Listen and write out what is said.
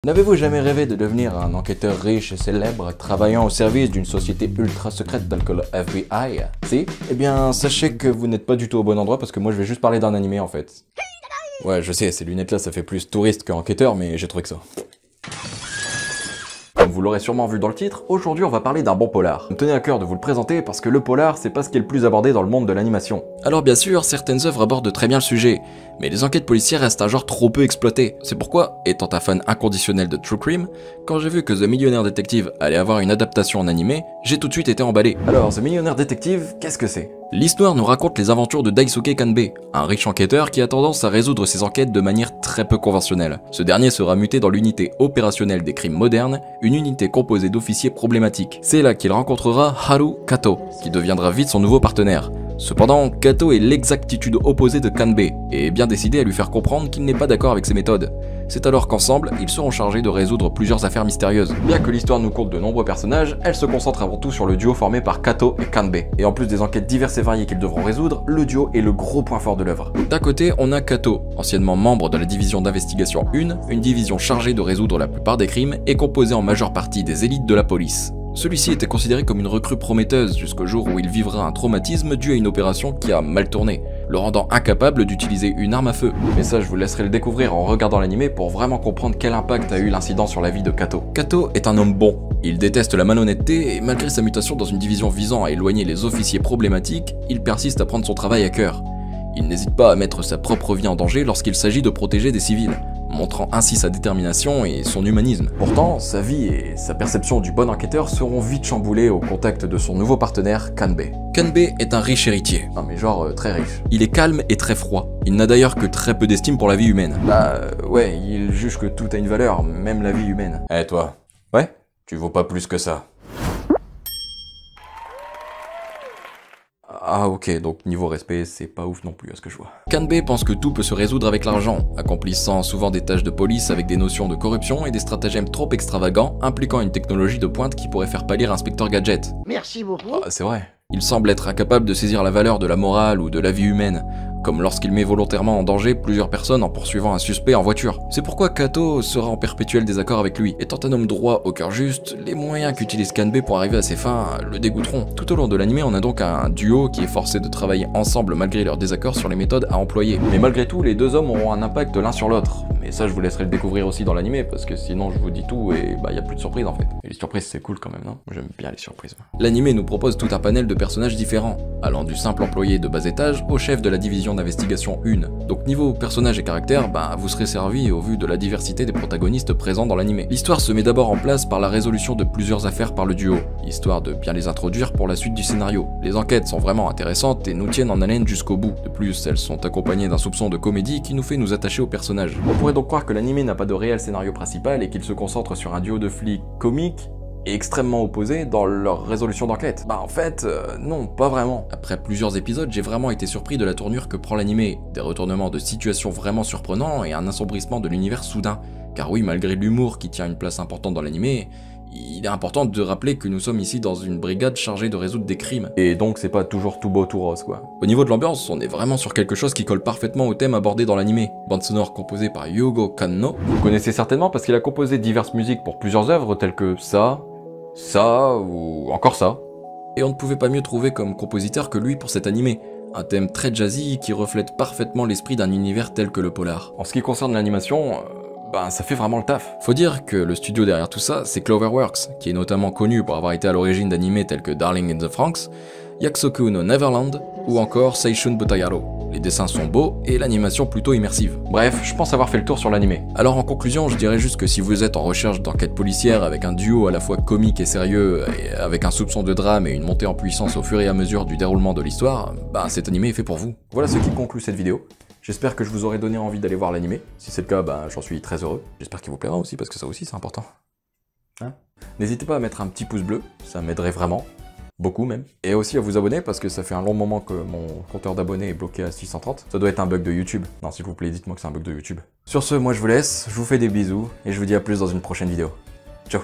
N'avez-vous jamais rêvé de devenir un enquêteur riche et célèbre travaillant au service d'une société ultra secrète telle que le FBI? Si? Eh bien, sachez que vous n'êtes pas du tout au bon endroit parce que moi je vais juste parler d'un animé en fait. Ouais, je sais, ces lunettes là ça fait plus touriste qu'enquêteur, mais j'ai trouvé que ça. Comme vous l'aurez sûrement vu dans le titre, aujourd'hui on va parler d'un bon polar. Me tenait à cœur de vous le présenter parce que le polar c'est pas ce qui est le plus abordé dans le monde de l'animation. Alors bien sûr, certaines œuvres abordent très bien le sujet, mais les enquêtes policières restent un genre trop peu exploité. C'est pourquoi, étant un fan inconditionnel de True Crime, quand j'ai vu que The Millionaire Detective allait avoir une adaptation en animé, j'ai tout de suite été emballé. Alors The Millionaire Detective, qu'est-ce que c'est? L'histoire nous raconte les aventures de Daisuke Kanbei, un riche enquêteur qui a tendance à résoudre ses enquêtes de manière très peu conventionnelle. Ce dernier sera muté dans l'unité opérationnelle des crimes modernes, une unité composée d'officiers problématiques. C'est là qu'il rencontrera Haru Kato, qui deviendra vite son nouveau partenaire. Cependant, Kato est l'exactitude opposée de Kanbei, et est bien décidé à lui faire comprendre qu'il n'est pas d'accord avec ses méthodes. C'est alors qu'ensemble, ils seront chargés de résoudre plusieurs affaires mystérieuses. Bien que l'histoire nous compte de nombreux personnages, elle se concentre avant tout sur le duo formé par Kato et Kanbei. Et en plus des enquêtes diverses et variées qu'ils devront résoudre, le duo est le gros point fort de l'œuvre. D'un côté, on a Kato, anciennement membre de la division d'investigation 1, une division chargée de résoudre la plupart des crimes et composée en majeure partie des élites de la police. Celui-ci était considéré comme une recrue prometteuse jusqu'au jour où il vivra un traumatisme dû à une opération qui a mal tourné, le rendant incapable d'utiliser une arme à feu. Mais ça, je vous laisserai le découvrir en regardant l'animé pour vraiment comprendre quel impact a eu l'incident sur la vie de Kato. Kato est un homme bon. Il déteste la malhonnêteté et malgré sa mutation dans une division visant à éloigner les officiers problématiques, il persiste à prendre son travail à cœur. Il n'hésite pas à mettre sa propre vie en danger lorsqu'il s'agit de protéger des civils, montrant ainsi sa détermination et son humanisme. Pourtant, sa vie et sa perception du bon enquêteur seront vite chamboulées au contact de son nouveau partenaire, Kanbei. Kanbei est un riche héritier. Non mais genre très riche. Il est calme et très froid. Il n'a d'ailleurs que très peu d'estime pour la vie humaine. Ouais, il juge que tout a une valeur, même la vie humaine. Eh toi? Ouais? Tu vaux pas plus que ça. Ah ok, donc niveau respect, c'est pas ouf non plus à ce que je vois. Kanbei pense que tout peut se résoudre avec l'argent, accomplissant souvent des tâches de police avec des notions de corruption et des stratagèmes trop extravagants, impliquant une technologie de pointe qui pourrait faire pâlir Inspecteur Gadget. Merci beaucoup. Ah, c'est vrai. Il semble être incapable de saisir la valeur de la morale ou de la vie humaine, comme lorsqu'il met volontairement en danger plusieurs personnes en poursuivant un suspect en voiture. C'est pourquoi Kato sera en perpétuel désaccord avec lui. Étant un homme droit au cœur juste, les moyens qu'utilise Kanbei pour arriver à ses fins le dégoûteront. Tout au long de l'anime, on a donc un duo qui est forcé de travailler ensemble malgré leurs désaccords sur les méthodes à employer. Mais malgré tout, les deux hommes auront un impact l'un sur l'autre. Mais ça, je vous laisserai le découvrir aussi dans l'anime, parce que sinon je vous dis tout et y a plus de surprises en fait. Et les surprises c'est cool quand même, non? J'aime bien les surprises. L'anime nous propose tout un panel de personnages différents, allant du simple employé de bas étage au chef de la division d'investigation 1. Donc niveau personnage et caractère, vous serez servi au vu de la diversité des protagonistes présents dans l'anime. L'histoire se met d'abord en place par la résolution de plusieurs affaires par le duo, histoire de bien les introduire pour la suite du scénario. Les enquêtes sont vraiment intéressantes et nous tiennent en haleine jusqu'au bout. De plus, elles sont accompagnées d'un soupçon de comédie qui nous fait nous attacher aux personnages. On pourrait donc croire que l'anime n'a pas de réel scénario principal et qu'il se concentre sur un duo de flics comiques et extrêmement opposés dans leur résolution d'enquête. En fait, non, pas vraiment. Après plusieurs épisodes, j'ai vraiment été surpris de la tournure que prend l'anime, des retournements de situation vraiment surprenants et un assombrissement de l'univers soudain. Car oui, malgré l'humour qui tient une place importante dans l'anime, il est important de rappeler que nous sommes ici dans une brigade chargée de résoudre des crimes. Et donc c'est pas toujours tout beau tout rose quoi. Au niveau de l'ambiance, on est vraiment sur quelque chose qui colle parfaitement au thème abordé dans l'anime. Bande sonore composée par Yugo Kanno. Vous le connaissez certainement parce qu'il a composé diverses musiques pour plusieurs œuvres telles que ça ou encore ça. Et on ne pouvait pas mieux trouver comme compositeur que lui pour cet anime. Un thème très jazzy qui reflète parfaitement l'esprit d'un univers tel que le polar. En ce qui concerne l'animation, ça fait vraiment le taf. Faut dire que le studio derrière tout ça, c'est Cloverworks, qui est notamment connu pour avoir été à l'origine d'animés tels que Darling in the Franxx, Yakusoku no Neverland ou encore Seishun Butayaro. Les dessins sont beaux et l'animation plutôt immersive. Bref, je pense avoir fait le tour sur l'anime. Alors en conclusion, je dirais juste que si vous êtes en recherche d'enquête policière avec un duo à la fois comique et sérieux, et avec un soupçon de drame et une montée en puissance au fur et à mesure du déroulement de l'histoire, cet anime est fait pour vous. Voilà ce qui conclut cette vidéo. J'espère que je vous aurai donné envie d'aller voir l'anime. Si c'est le cas, j'en suis très heureux. J'espère qu'il vous plaira aussi, parce que ça aussi c'est important. N'hésitez pas à mettre un petit pouce bleu, ça m'aiderait vraiment. Beaucoup même. Et aussi à vous abonner, parce que ça fait un long moment que mon compteur d'abonnés est bloqué à 630. Ça doit être un bug de YouTube. Non, s'il vous plaît, dites-moi que c'est un bug de YouTube. Sur ce, moi je vous laisse, je vous fais des bisous, et je vous dis à plus dans une prochaine vidéo. Ciao.